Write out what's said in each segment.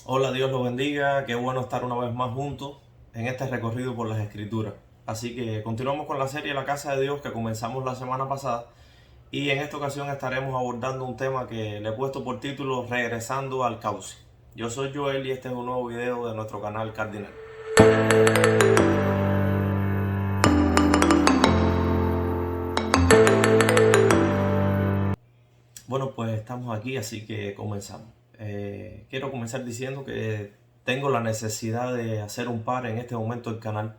Hola, Dios los bendiga. Qué bueno estar una vez más juntos en este recorrido por las Escrituras. Así que continuamos con la serie La Casa de Dios que comenzamos la semana pasada y en esta ocasión estaremos abordando un tema que le he puesto por título Regresando al Cauce. Yo soy Joel y este es un nuevo video de nuestro canal Cardinal. Bueno, pues estamos aquí, así que comenzamos. Quiero comenzar diciendo que tengo la necesidad de hacer un par en este momento del canal.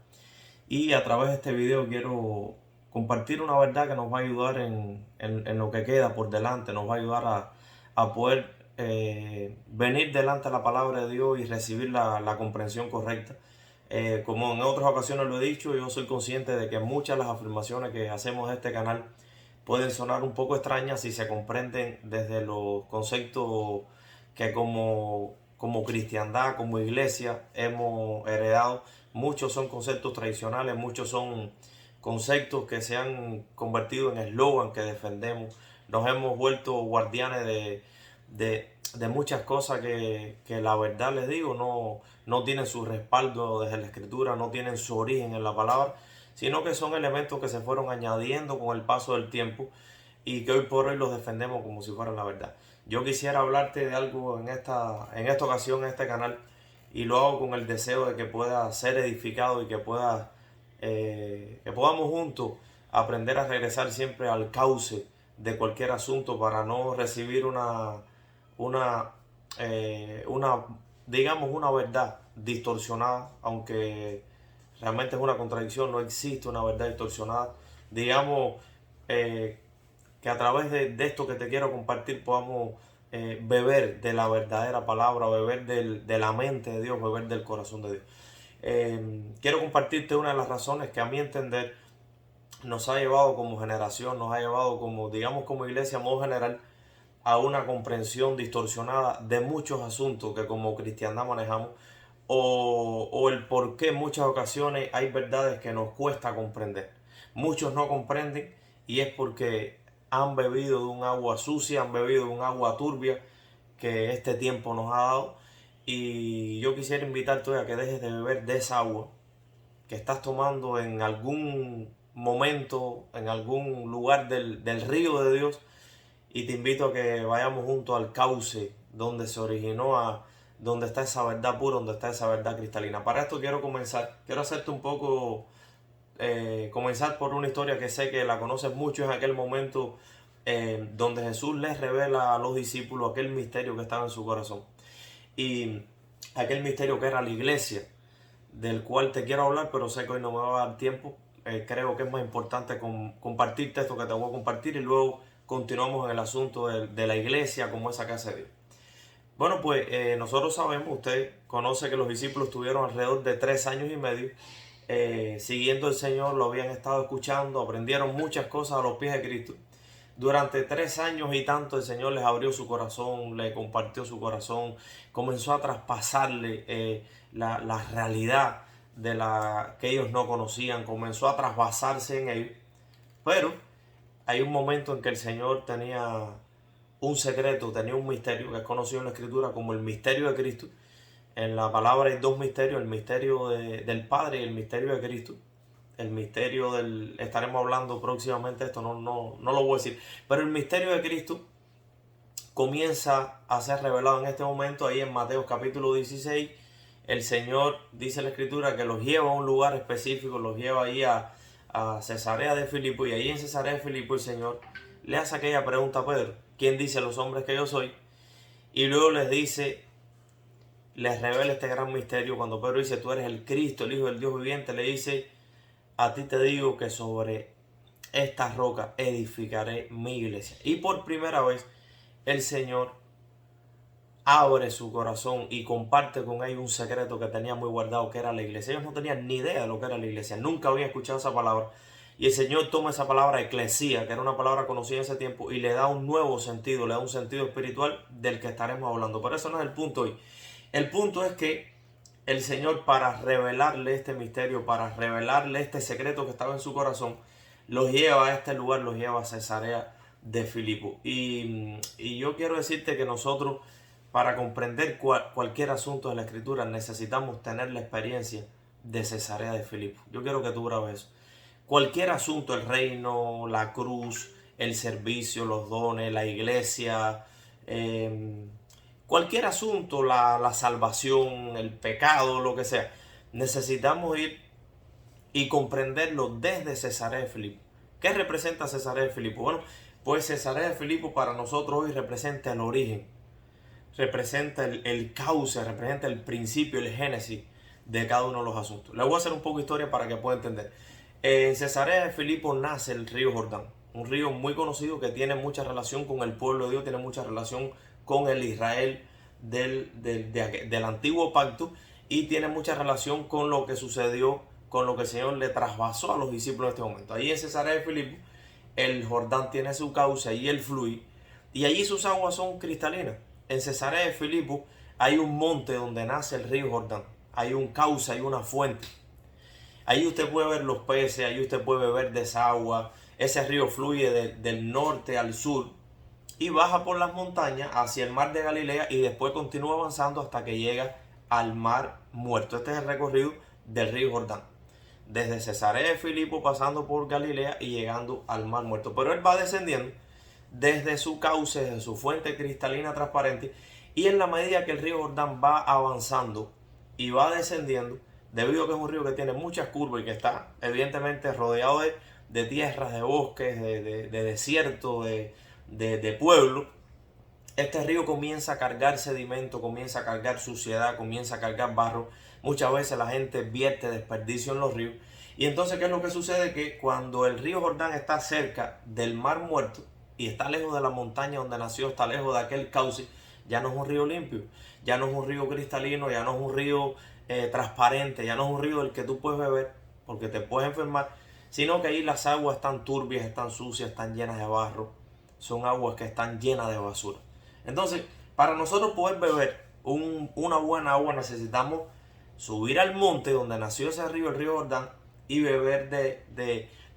Y a través de este video quiero compartir una verdad que nos va a ayudar en lo que queda por delante, nos va a ayudar a poder venir delante de la palabra de Dios y recibir la comprensión correcta. Como en otras ocasiones lo he dicho, yo soy consciente de que muchas de las afirmaciones que hacemos en este canal pueden sonar un poco extrañas si se comprenden desde los conceptos que como cristiandad, como iglesia hemos heredado. Muchos son conceptos tradicionales, muchos son conceptos que se han convertido en eslogan que defendemos. Nos hemos vuelto guardianes de muchas cosas que la verdad les digo no tienen su respaldo desde la escritura, no tienen su origen en la palabra, sino que son elementos que se fueron añadiendo con el paso del tiempo y que hoy por hoy los defendemos como si fueran la verdad. Yo quisiera hablarte de algo en esta ocasión, en este canal, y lo hago con el deseo de que pueda ser edificado y que podamos juntos aprender a regresar siempre al cauce de cualquier asunto para no recibir una, una digamos, una verdad distorsionada, aunque realmente es una contradicción, no existe una verdad distorsionada. Digamos eh, que a través de esto que te quiero compartir podamos beber de la verdadera palabra, beber de la mente de Dios, beber del corazón de Dios. Quiero compartirte una de las razones que a mi entender nos ha llevado como generación, nos ha llevado como, digamos, como iglesia a modo general, a una comprensión distorsionada de muchos asuntos que como cristiandad manejamos, o el por qué en muchas ocasiones hay verdades que nos cuesta comprender. Muchos no comprenden y es porque han bebido de un agua sucia, han bebido de un agua turbia que este tiempo nos ha dado. Y yo quisiera invitarte hoy a que dejes de beber de esa agua que estás tomando en algún momento, en algún lugar del río de Dios, y te invito a que vayamos juntos al cauce donde se originó, donde está esa verdad pura, donde está esa verdad cristalina. Para esto quiero hacerte un poco, comenzar por una historia que sé que la conoces mucho. En aquel momento donde Jesús les revela a los discípulos aquel misterio que estaba en su corazón. Y aquel misterio que era la iglesia, del cual te quiero hablar, pero sé que hoy no me va a dar tiempo. Creo que es más importante compartirte esto que te voy a compartir y luego continuamos en el asunto de la iglesia como esa casa de Dios. Bueno, pues nosotros sabemos, usted conoce que los discípulos tuvieron alrededor de 3 años y medio siguiendo al Señor, lo habían estado escuchando, aprendieron muchas cosas a los pies de Cristo. Durante 3 años y tanto el Señor les abrió su corazón, le compartió su corazón, comenzó a traspasarle la realidad de la que ellos no conocían, comenzó a trasvasarse en ellos. Pero hay un momento en que el Señor tenía un secreto, tenía un misterio que es conocido en la Escritura como el misterio de Cristo. En la palabra hay dos misterios, el misterio del Padre y el misterio de Cristo. El misterio estaremos hablando próximamente de esto, no lo voy a decir, pero el misterio de Cristo comienza a ser revelado en este momento, ahí en Mateo capítulo 16. El Señor, dice la Escritura, que los lleva a un lugar específico, los lleva ahí a Cesarea de Filipo, y ahí en Cesarea de Filipo el Señor le hace aquella pregunta a Pedro: ¿quién dice los hombres que yo soy? Y luego les revela este gran misterio. Cuando Pedro dice: tú eres el Cristo, el Hijo del Dios viviente, le dice: a ti te digo que sobre esta roca edificaré mi iglesia. Y por primera vez el Señor abre su corazón y comparte con ellos un secreto que tenía muy guardado, que era la iglesia. Ellos no tenían ni idea de lo que era la iglesia, nunca habían escuchado esa palabra. Y el Señor toma esa palabra eclesía, que era una palabra conocida en ese tiempo, y le da un nuevo sentido, le da un sentido espiritual del que estaremos hablando. Pero eso no es el punto hoy. El punto es que el Señor, para revelarle este misterio, para revelarle este secreto que estaba en su corazón, los lleva a este lugar, los lleva a Cesarea de Filipo. Y yo quiero decirte que nosotros para comprender cualquier asunto de la Escritura necesitamos tener la experiencia de Cesarea de Filipo. Yo quiero que tú grabes eso. Cualquier asunto, el reino, la cruz, el servicio, los dones, la iglesia, cualquier asunto, la salvación, el pecado, lo que sea, necesitamos ir y comprenderlo desde Cesarea de Filipo. ¿Qué representa Cesarea de Filipo? Bueno, pues Cesarea de Filipo para nosotros hoy representa el origen, representa el cauce, representa el principio, el génesis de cada uno de los asuntos. Le voy a hacer un poco de historia para que pueda entender. En Cesarea de Filipo nace el río Jordán, un río muy conocido que tiene mucha relación con el pueblo de Dios, tiene mucha relación con el Israel del antiguo pacto y tiene mucha relación con lo que sucedió, con lo que el Señor le trasvasó a los discípulos en este momento. Ahí en Cesarea de Filipo el Jordán tiene su cauce y el fluye y allí sus aguas son cristalinas. En Cesarea de Filipo hay un monte donde nace el río Jordán, hay un cauce, hay una fuente. Ahí usted puede ver los peces, ahí usted puede beber de esa agua. Ese río fluye del norte al sur y baja por las montañas hacia el mar de Galilea y después continúa avanzando hasta que llega al mar muerto. Este es el recorrido del río Jordán. Desde Cesarea de Filipo pasando por Galilea y llegando al mar muerto. Pero él va descendiendo desde su cauce, desde su fuente cristalina transparente, y en la medida que el río Jordán va avanzando y va descendiendo, debido a que es un río que tiene muchas curvas y que está evidentemente rodeado de tierras, de bosques, de desierto, de pueblos, este río comienza a cargar sedimento, comienza a cargar suciedad, comienza a cargar barro. Muchas veces la gente vierte desperdicio en los ríos. Y entonces, ¿qué es lo que sucede? Que cuando el río Jordán está cerca del mar muerto y está lejos de la montaña donde nació, está lejos de aquel cauce, ya no es un río limpio, ya no es un río cristalino, ya no es un río transparente, ya no es un río del que tú puedes beber porque te puedes enfermar, sino que ahí las aguas están turbias, están sucias, están llenas de barro, son aguas que están llenas de basura. Entonces, para nosotros poder beber una buena agua necesitamos subir al monte donde nació ese río, el río Jordán, y beber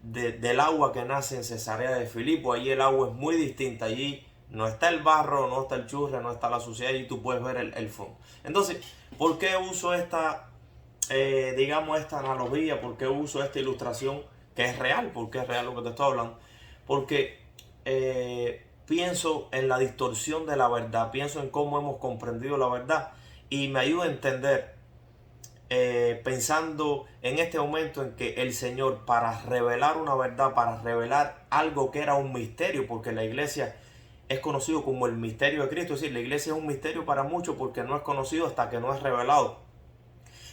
del agua que nace en Cesarea de Filipo. Allí el agua es muy distinta, allí no está el barro, no está el churre, no está la suciedad, y tú puedes ver el fondo. Entonces, ¿por qué uso esta analogía? ¿Por qué uso esta ilustración que es real? Porque es real lo que te estoy hablando. Porque pienso en la distorsión de la verdad, pienso en cómo hemos comprendido la verdad y me ayuda a entender, pensando en este momento en que el Señor, para revelar una verdad, para revelar algo que era un misterio, porque la iglesia es conocido como el misterio de Cristo, es decir, la iglesia es un misterio para muchos porque no es conocido hasta que no es revelado.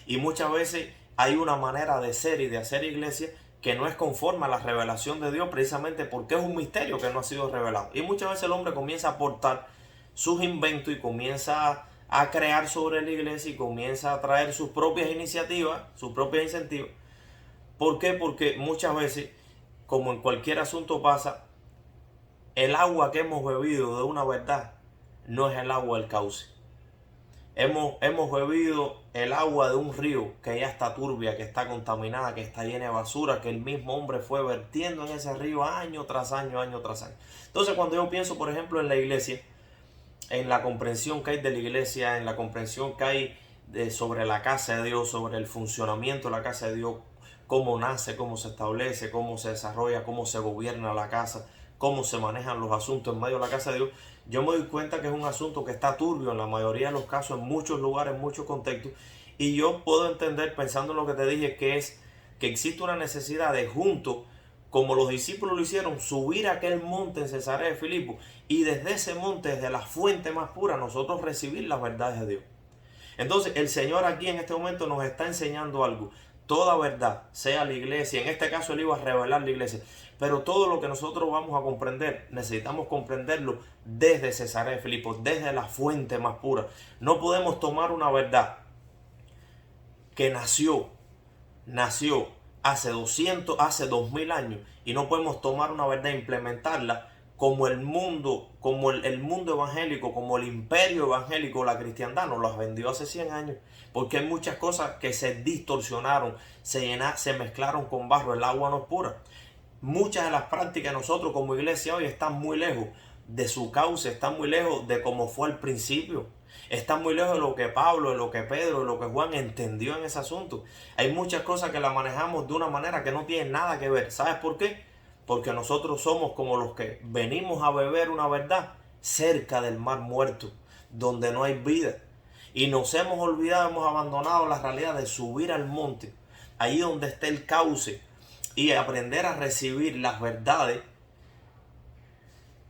Y muchas veces hay una manera de ser y de hacer iglesia que no es conforme a la revelación de Dios, precisamente porque es un misterio que no ha sido revelado. Y muchas veces el hombre comienza a aportar sus inventos y comienza a crear sobre la iglesia y comienza a traer sus propias iniciativas, sus propios incentivos. ¿Por qué? Porque muchas veces, como en cualquier asunto pasa, el agua que hemos bebido de una verdad no es el agua del cauce. Hemos bebido el agua de un río que ya está turbia, que está contaminada, que está llena de basura, que el mismo hombre fue vertiendo en ese río año tras año, año tras año. Entonces, cuando yo pienso, por ejemplo, en la iglesia, en la comprensión que hay de la iglesia, en la comprensión que hay sobre la casa de Dios, sobre el funcionamiento de la casa de Dios, cómo nace, cómo se establece, cómo se desarrolla, cómo se gobierna la casa, cómo se manejan los asuntos en medio de la casa de Dios, yo me doy cuenta que es un asunto que está turbio en la mayoría de los casos, en muchos lugares, en muchos contextos, y yo puedo entender, pensando en lo que te dije, que existe una necesidad de juntos, como los discípulos lo hicieron, subir a aquel monte en Cesarea de Filipo y desde ese monte, desde la fuente más pura, nosotros recibir las verdades de Dios. Entonces el Señor aquí en este momento nos está enseñando algo. Toda verdad, sea la iglesia, en este caso Él iba a revelar la iglesia, pero todo lo que nosotros vamos a comprender, necesitamos comprenderlo desde Cesarea de Filipo, desde la fuente más pura. No podemos tomar una verdad que nació hace 2000 años y no podemos tomar una verdad e implementarla como el mundo evangélico, como el imperio evangélico, la cristiandad nos las vendió hace 100 años, porque hay muchas cosas que se distorsionaron, se mezclaron con barro, el agua no es pura. Muchas de las prácticas de nosotros como iglesia hoy están muy lejos de su cauce, están muy lejos de cómo fue al principio. Están muy lejos de lo que Pablo, de lo que Pedro, de lo que Juan entendió en ese asunto. Hay muchas cosas que las manejamos de una manera que no tienen nada que ver. ¿Sabes por qué? Porque nosotros somos como los que venimos a beber una verdad cerca del mar muerto, donde no hay vida. Y nos hemos olvidado, hemos abandonado la realidad de subir al monte, ahí donde está el cauce, y aprender a recibir las verdades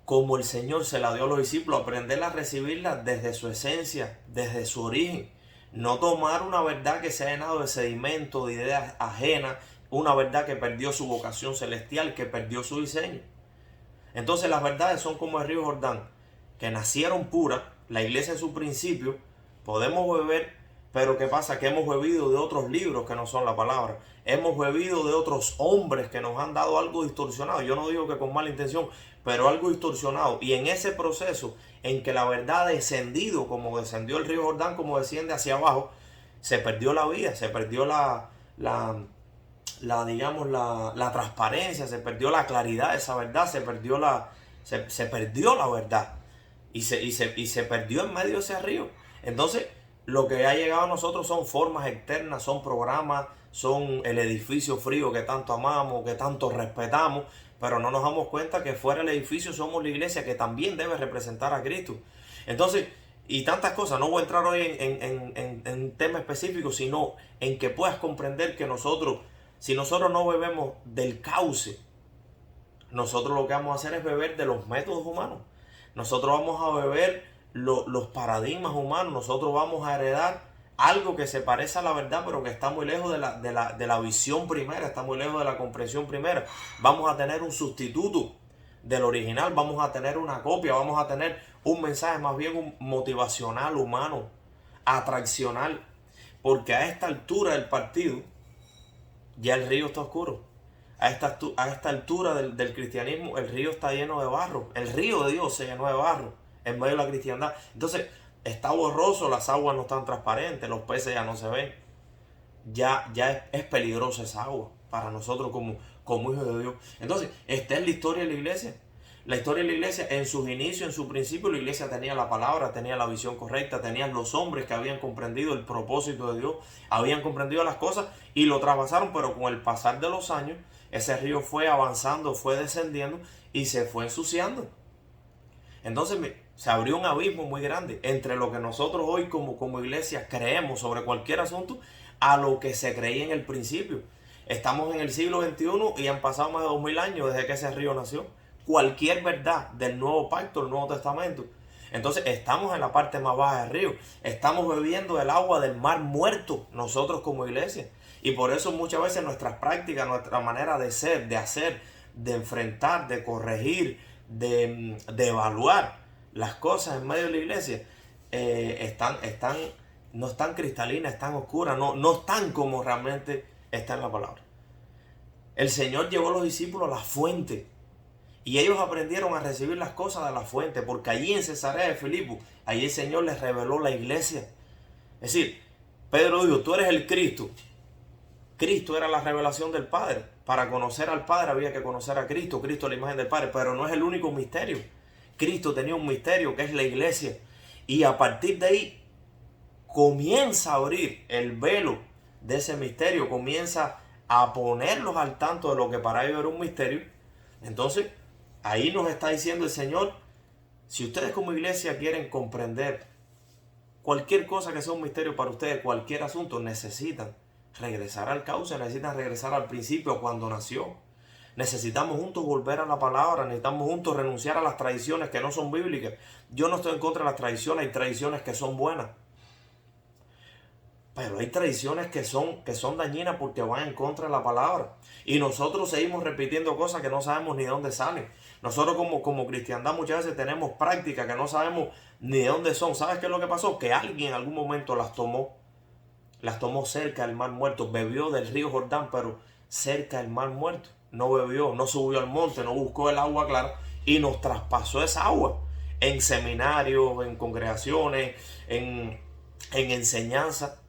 como el Señor se la dio a los discípulos, aprender a recibirlas desde su esencia, desde su origen. No tomar una verdad que se ha llenado de sedimento, de ideas ajenas, una verdad que perdió su vocación celestial, que perdió su diseño. Entonces las verdades son como el río Jordán, que nacieron puras, la iglesia en su principio, podemos beber, pero ¿qué pasa? Que hemos bebido de otros libros que no son la palabra. Hemos bebido de otros hombres que nos han dado algo distorsionado. Yo no digo que con mala intención, pero algo distorsionado. Y en ese proceso en que la verdad ha descendido, como descendió el río Jordán, como desciende hacia abajo, se perdió la vida, se perdió la transparencia, se perdió la claridad de esa verdad, se perdió la verdad. Y se perdió en medio de ese río. Entonces, lo que ha llegado a nosotros son formas externas, son programas, son el edificio frío que tanto amamos, que tanto respetamos, pero no nos damos cuenta que fuera del edificio somos la iglesia que también debe representar a Cristo. Entonces, y tantas cosas, no voy a entrar hoy en temas específicos, sino en que puedas comprender que nosotros, si nosotros no bebemos del cauce, nosotros lo que vamos a hacer es beber de los métodos humanos. Nosotros vamos a beber los paradigmas humanos. Nosotros vamos a heredar algo que se parece a la verdad, pero que está muy lejos de la visión primera, está muy lejos de la comprensión primera. Vamos a tener un sustituto del original, vamos a tener una copia, vamos a tener un mensaje más bien motivacional, humano, atraccional. Porque a esta altura del partido, ya el río está oscuro. A esta altura del cristianismo, el río está lleno de barro. El río de Dios se llenó de barro en medio de la cristiandad. Entonces, está borroso, las aguas no están transparentes, los peces ya no se ven. Ya es peligrosa esa agua para nosotros como hijos de Dios. Entonces, esta es la historia de la iglesia. La historia de la iglesia, en sus inicios, en su principio, la iglesia tenía la palabra, tenía la visión correcta, tenían los hombres que habían comprendido el propósito de Dios, habían comprendido las cosas y lo traspasaron, pero con el pasar de los años, ese río fue avanzando, fue descendiendo y se fue ensuciando. Entonces se abrió un abismo muy grande entre lo que nosotros hoy como iglesia creemos sobre cualquier asunto a lo que se creía en el principio. Estamos en el siglo XXI y han pasado más de 2000 años desde que ese río nació. Cualquier verdad del nuevo pacto, del Nuevo Testamento. Entonces estamos en la parte más baja del río. Estamos bebiendo el agua del mar muerto nosotros como iglesia. Y por eso muchas veces nuestras prácticas, nuestra manera de ser, de hacer, de enfrentar, de corregir, de evaluar las cosas en medio de la iglesia, no están cristalinas, están oscuras, no están como realmente está en la palabra. El Señor llevó a los discípulos a la fuente y ellos aprendieron a recibir las cosas de la fuente, porque allí en Cesarea de Filipo, allí el Señor les reveló la iglesia. Es decir, Pedro dijo, tú eres el Cristo. Cristo era la revelación del Padre. Para conocer al Padre había que conocer a Cristo. Cristo es la imagen del Padre, pero no es el único misterio. Cristo tenía un misterio que es la iglesia. Y a partir de ahí comienza a abrir el velo de ese misterio. Comienza a ponerlos al tanto de lo que para ellos era un misterio. Entonces, ahí nos está diciendo el Señor, si ustedes como iglesia quieren comprender cualquier cosa que sea un misterio para ustedes, cualquier asunto, necesitan regresar al cauce, necesitan regresar al principio, cuando nació. Necesitamos juntos volver a la palabra, necesitamos juntos renunciar a las tradiciones que no son bíblicas. Yo no estoy en contra de las tradiciones, hay tradiciones que son buenas. Pero hay tradiciones que son dañinas porque van en contra de la palabra. Y nosotros seguimos repitiendo cosas que no sabemos ni de dónde salen. Nosotros como cristiandad muchas veces tenemos prácticas que no sabemos ni de dónde son. ¿Sabes qué es lo que pasó? Que alguien en algún momento las tomó cerca del mar muerto. Bebió del río Jordán, pero cerca del mar muerto. No bebió, no subió al monte, no buscó el agua clara y nos traspasó esa agua. En seminarios, en congregaciones, en enseñanza.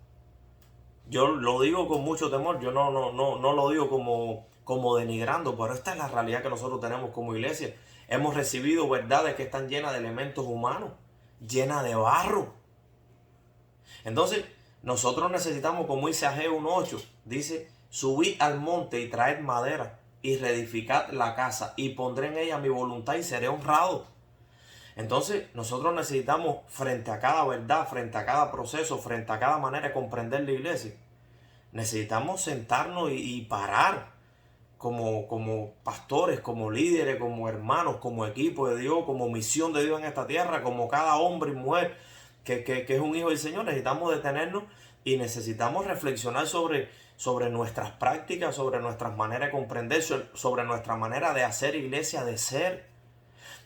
Yo lo digo con mucho temor, yo no lo digo como denigrando, pero esta es la realidad que nosotros tenemos como iglesia. Hemos recibido verdades que están llenas de elementos humanos, llenas de barro. Entonces, nosotros necesitamos, como dice Ageo 1:8, dice, subid al monte y traed madera y reedificad la casa y pondré en ella mi voluntad y seré honrado. Entonces, nosotros necesitamos, frente a cada verdad, frente a cada proceso, frente a cada manera de comprender la iglesia, necesitamos sentarnos y parar como pastores, como líderes, como hermanos, como equipo de Dios, como misión de Dios en esta tierra, como cada hombre y mujer que es un hijo del Señor. Necesitamos detenernos y necesitamos reflexionar sobre nuestras prácticas, sobre nuestras maneras de comprender, sobre nuestra manera de hacer iglesia, de ser.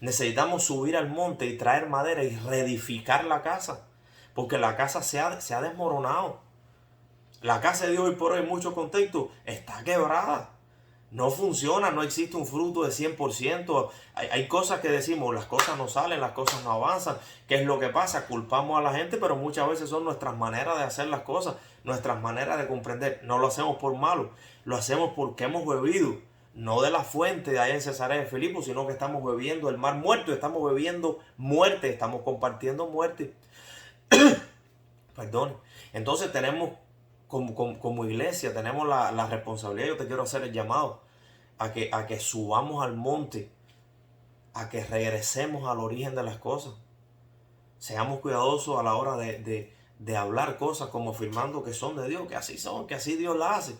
Necesitamos subir al monte y traer madera y reedificar la casa, porque la casa se ha desmoronado. La casa de Dios hoy por hoy en muchos contextos está quebrada. No funciona, no existe un fruto de 100%. Hay cosas que decimos, las cosas no salen, las cosas no avanzan. ¿Qué es lo que pasa? Culpamos a la gente, pero muchas veces son nuestras maneras de hacer las cosas, nuestras maneras de comprender. No lo hacemos por malo, lo hacemos porque hemos bebido, no de la fuente de ahí en Cesarea de Filipo, sino que estamos bebiendo el mar muerto, estamos bebiendo muerte, estamos compartiendo muerte. Perdón. Entonces tenemos, como iglesia, tenemos la responsabilidad. Yo te quiero hacer el llamado a que subamos al monte, a que regresemos al origen de las cosas. Seamos cuidadosos a la hora de hablar cosas como afirmando que son de Dios, que así son, que así Dios las hace.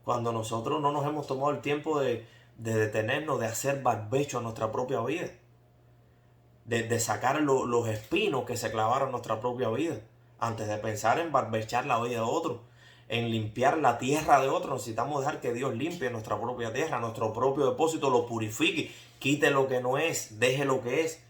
Cuando nosotros no nos hemos tomado el tiempo de detenernos, de hacer barbecho a nuestra propia vida. De sacar los espinos que se clavaron en nuestra propia vida. Antes de pensar en barbechar la vida de otro, en limpiar la tierra de otro, necesitamos dejar que Dios limpie nuestra propia tierra, nuestro propio depósito, lo purifique, quite lo que no es, deje lo que es.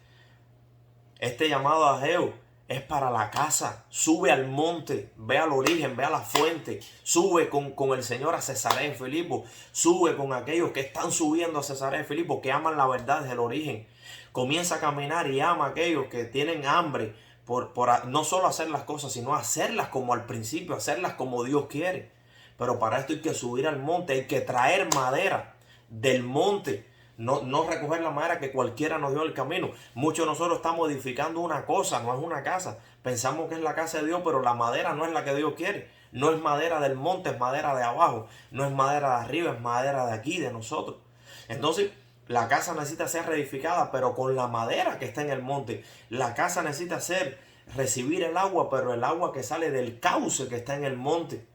Este llamado a Ageo es para la casa. Sube al monte, ve al origen, ve a la fuente. Sube con el Señor a Cesarea de Filipo. Sube con aquellos que están subiendo a Cesarea de Filipo, que aman la verdad desde el origen. Comienza a caminar y ama a aquellos que tienen hambre por no solo hacer las cosas, sino hacerlas como al principio, hacerlas como Dios quiere. Pero para esto hay que subir al monte, hay que traer madera del monte. No recoger la madera que cualquiera nos dio en el camino. Muchos de nosotros estamos edificando una cosa, no es una casa. Pensamos que es la casa de Dios, pero la madera no es la que Dios quiere. No es madera del monte, es madera de abajo. No es madera de arriba, es madera de aquí, de nosotros. Entonces, la casa necesita ser reedificada, pero con la madera que está en el monte. La casa necesita recibir el agua, pero el agua que sale del cauce que está en el monte.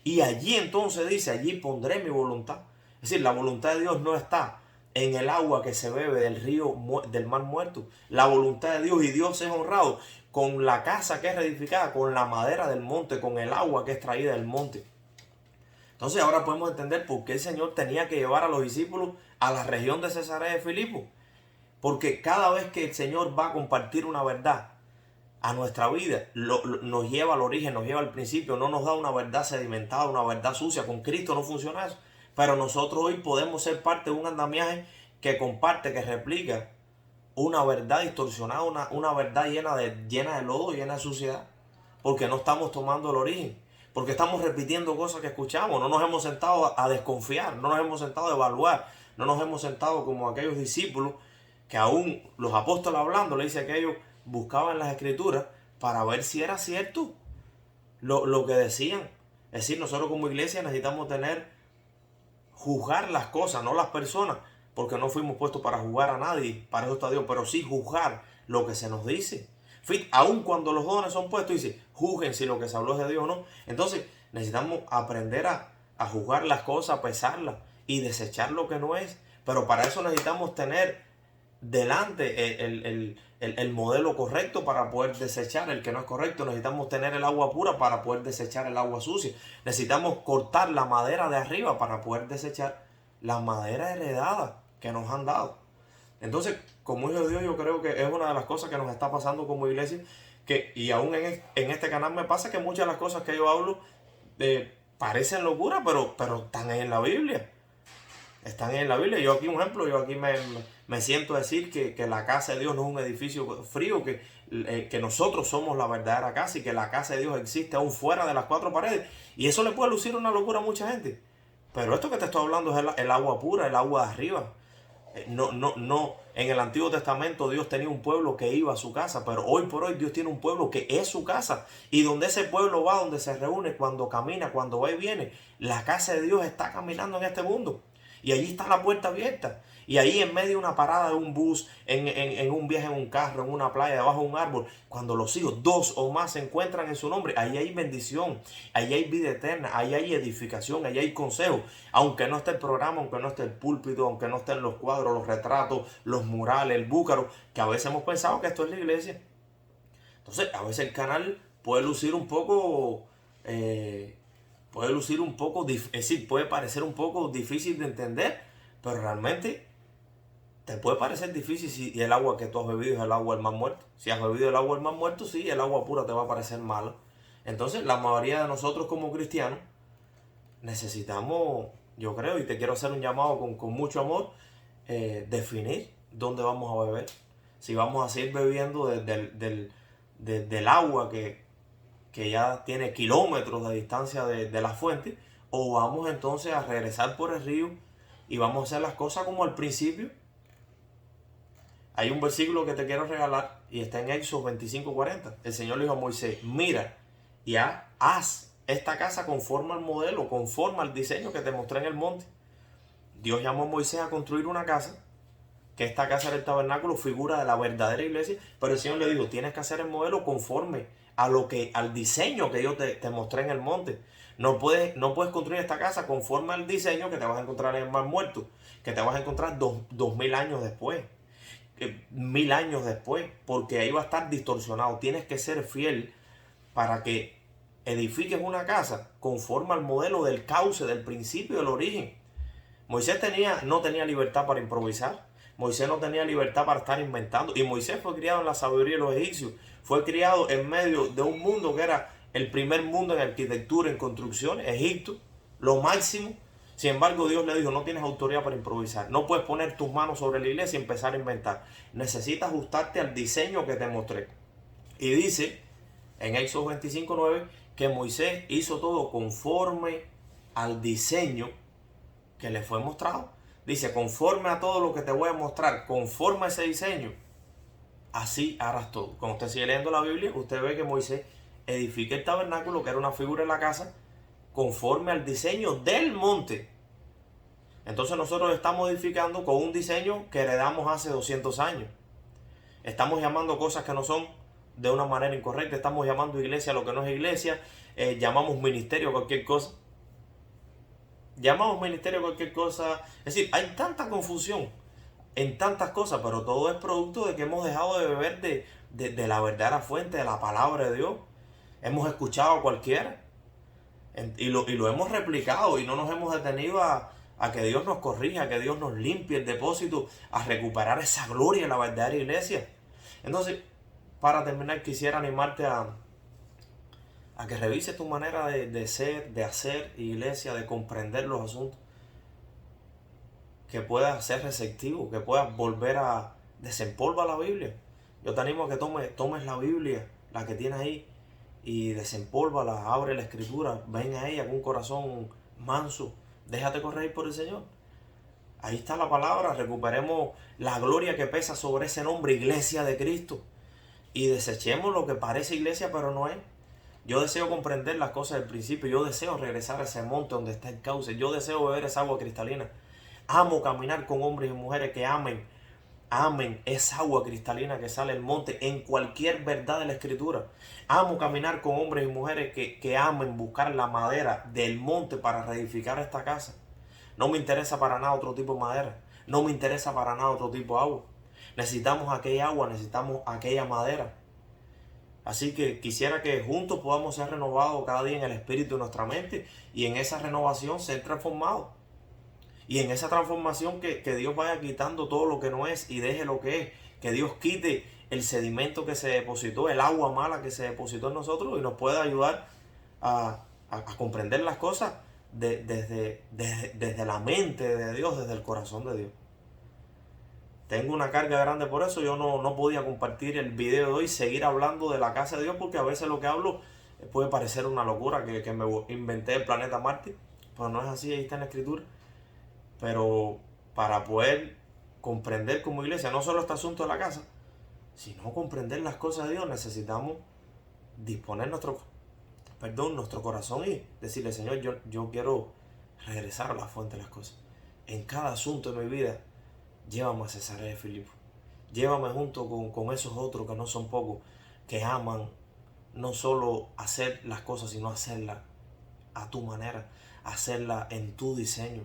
Y allí entonces dice, allí pondré mi voluntad. Es decir, la voluntad de Dios no está en el agua que se bebe del río, del mar muerto. La voluntad de Dios, y Dios es honrado con la casa que es reedificada, con la madera del monte, con el agua que es traída del monte. Entonces ahora podemos entender por qué el Señor tenía que llevar a los discípulos a la región de Cesarea de Filipo. Porque cada vez que el Señor va a compartir una verdad a nuestra vida, nos lleva al origen, nos lleva al principio, no nos da una verdad sedimentada, una verdad sucia. Con Cristo no funciona eso. Pero nosotros hoy podemos ser parte de un andamiaje que comparte, que replica una verdad distorsionada, una verdad llena de lodo, llena de suciedad. Porque no estamos tomando el origen. Porque estamos repitiendo cosas que escuchamos. No nos hemos sentado a desconfiar, no nos hemos sentado a evaluar, no nos hemos sentado como aquellos discípulos que aún los apóstoles hablando, le dice que ellos buscaban las escrituras para ver si era cierto lo que decían. Es decir, nosotros como iglesia necesitamos juzgar las cosas, no las personas, porque no fuimos puestos para juzgar a nadie, para eso está Dios, pero sí juzgar lo que se nos dice. Aun cuando los dones son puestos, dice, juzguen si lo que se habló es de Dios o no. Entonces necesitamos aprender a juzgar las cosas, a pesarlas y desechar lo que no es. Pero para eso necesitamos tener delante el modelo correcto para poder desechar el que no es correcto. Necesitamos tener el agua pura para poder desechar el agua sucia. Necesitamos cortar la madera de arriba para poder desechar la madera heredada que nos han dado. Entonces, como hijo de Dios, yo creo que es una de las cosas que nos está pasando como iglesia, y aún en este canal me pasa que muchas de las cosas que yo hablo parecen locura, pero están en la Biblia. Están en la Biblia. Yo aquí, un ejemplo, yo aquí me siento a decir que la casa de Dios no es un edificio frío, que nosotros somos la verdadera casa y que la casa de Dios existe aún fuera de las cuatro paredes. Y eso le puede lucir una locura a mucha gente. Pero esto que te estoy hablando es el agua pura, el agua de arriba. No. En el Antiguo Testamento Dios tenía un pueblo que iba a su casa, pero hoy por hoy Dios tiene un pueblo que es su casa. Y donde ese pueblo va, donde se reúne, cuando camina, cuando va y viene, la casa de Dios está caminando en este mundo. Y allí está la puerta abierta. Y ahí en medio de una parada de un bus, en un viaje en un carro, en una playa, debajo de un árbol, cuando los hijos, dos o más, se encuentran en su nombre, ahí hay bendición, ahí hay vida eterna, ahí hay edificación, ahí hay consejo. Aunque no esté el programa, aunque no esté el púlpito, aunque no estén los cuadros, los retratos, los murales, el búcaro, que a veces hemos pensado que esto es la iglesia. Entonces, a veces el canal puede lucir un poco... es decir, puede parecer un poco difícil de entender, pero realmente te puede parecer difícil si el agua que tú has bebido es el agua del mar muerto. Si has bebido el agua del mar muerto, sí, el agua pura te va a parecer mala. Entonces, la mayoría de nosotros como cristianos necesitamos, yo creo, y te quiero hacer un llamado con mucho amor, definir dónde vamos a beber. Si vamos a seguir bebiendo del agua que ya tiene kilómetros de distancia de la fuente, o vamos entonces a regresar por el río y vamos a hacer las cosas como al principio. Hay un versículo que te quiero regalar y está en Éxodo 25:40. El Señor le dijo a Moisés: mira y haz esta casa conforme al modelo, conforme al diseño que te mostré en el monte. Dios llamó a Moisés a construir una casa, que esta casa del tabernáculo, figura de la verdadera iglesia, pero el Señor le dijo: tienes que hacer el modelo conforme al diseño que yo te mostré en el monte. No puedes construir esta casa conforme al diseño que te vas a encontrar en el mar muerto, que te vas a encontrar 2000 años después, 1000 años después, porque ahí va a estar distorsionado. Tienes que ser fiel para que edifiques una casa conforme al modelo del cauce, del principio, del origen. Moisés no tenía libertad para improvisar. Moisés no tenía libertad para estar inventando. Y Moisés fue criado en la sabiduría de los egipcios. Fue criado en medio de un mundo que era el primer mundo en arquitectura, en construcción, Egipto, lo máximo. Sin embargo, Dios le dijo: no tienes autoridad para improvisar. No puedes poner tus manos sobre la iglesia y empezar a inventar. Necesitas ajustarte al diseño que te mostré. Y dice en Éxodo 25:9 que Moisés hizo todo conforme al diseño que le fue mostrado. Dice: conforme a todo lo que te voy a mostrar, conforme a ese diseño, así harás todo. Cuando usted sigue leyendo la Biblia, usted ve que Moisés edifica el tabernáculo, que era una figura de la casa, conforme al diseño del monte. Entonces nosotros estamos edificando con un diseño que heredamos hace 200 años. Estamos llamando cosas que no son de una manera incorrecta. Estamos llamando iglesia a lo que no es iglesia. Llamamos ministerio a cualquier cosa. Llamamos ministerio a cualquier cosa. Es decir, hay tanta confusión en tantas cosas, pero todo es producto de que hemos dejado de beber de la verdadera fuente, de la palabra de Dios. Hemos escuchado a cualquiera y lo hemos replicado y no nos hemos detenido a que Dios nos corrija, a que Dios nos limpie el depósito, a recuperar esa gloria de la verdadera iglesia. Entonces, para terminar, quisiera animarte a que revises tu manera de ser, de hacer iglesia, de comprender los asuntos. Que puedas ser receptivo, que puedas volver a desempolvar la Biblia. Yo te animo a que tomes la Biblia, la que tienes ahí, y desempólvala, abre la escritura, ven a ella con un corazón manso, déjate corregir por el Señor. Ahí está la palabra. Recuperemos la gloria que pesa sobre ese nombre, iglesia de Cristo, y desechemos lo que parece iglesia pero no es. Yo deseo comprender las cosas del principio. Yo deseo regresar a ese monte donde está el cauce. Yo deseo beber esa agua cristalina. Amo caminar con hombres y mujeres que amen esa agua cristalina que sale del monte en cualquier verdad de la escritura. Amo caminar con hombres y mujeres que amen buscar la madera del monte para reedificar esta casa. No me interesa para nada otro tipo de madera. No me interesa para nada otro tipo de agua. Necesitamos aquella agua, necesitamos aquella madera. Así que quisiera que juntos podamos ser renovados cada día en el espíritu de nuestra mente y en esa renovación ser transformados. Y en esa transformación que Dios vaya quitando todo lo que no es y deje lo que es. Que Dios quite el sedimento que se depositó, el agua mala que se depositó en nosotros, y nos pueda ayudar a comprender las cosas desde la mente de Dios, desde el corazón de Dios. Tengo una carga grande por eso. Yo no podía compartir el video de hoy, seguir hablando de la casa de Dios, porque a veces lo que hablo puede parecer una locura, que me inventé el planeta Marte. Pero no es así, ahí está en la escritura. Pero para poder comprender como iglesia, no solo este asunto de la casa, sino comprender las cosas de Dios. Necesitamos disponer nuestro corazón y decirle, Señor, yo quiero regresar a la fuente de las cosas. En cada asunto de mi vida, llévame a Cesarea de Filipo. Llévame junto con esos otros que no son pocos, que aman no solo hacer las cosas, sino hacerlas a tu manera, hacerlas en tu diseño.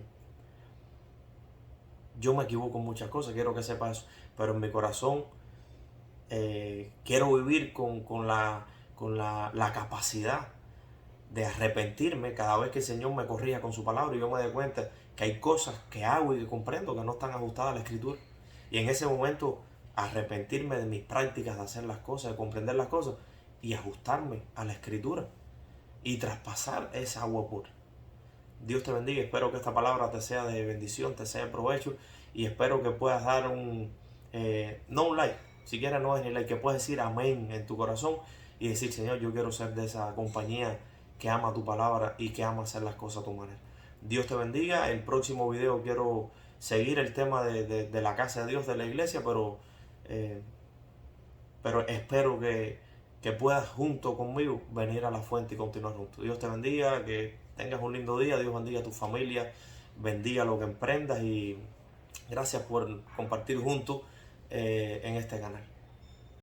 Yo me equivoco en muchas cosas, quiero que sepas eso, pero en mi corazón quiero vivir con la capacidad de arrepentirme cada vez que el Señor me corrija con su palabra y yo me doy cuenta que hay cosas que hago y que comprendo que no están ajustadas a la Escritura. Y en ese momento arrepentirme de mis prácticas de hacer las cosas, de comprender las cosas y ajustarme a la Escritura y traspasar esa agua pura. Dios te bendiga, espero que esta palabra te sea de bendición, te sea de provecho y espero que puedas dar no un like, si quieres no es ni like, que puedas decir amén en tu corazón y decir, Señor, yo quiero ser de esa compañía que ama tu palabra y que ama hacer las cosas a tu manera. Dios te bendiga. El próximo video quiero seguir el tema de la casa de Dios, de la iglesia, pero espero que puedas junto conmigo venir a la fuente y continuar juntos. Dios te bendiga, que tengas un lindo día, Dios bendiga a tu familia, bendiga lo que emprendas y gracias por compartir juntos en este canal.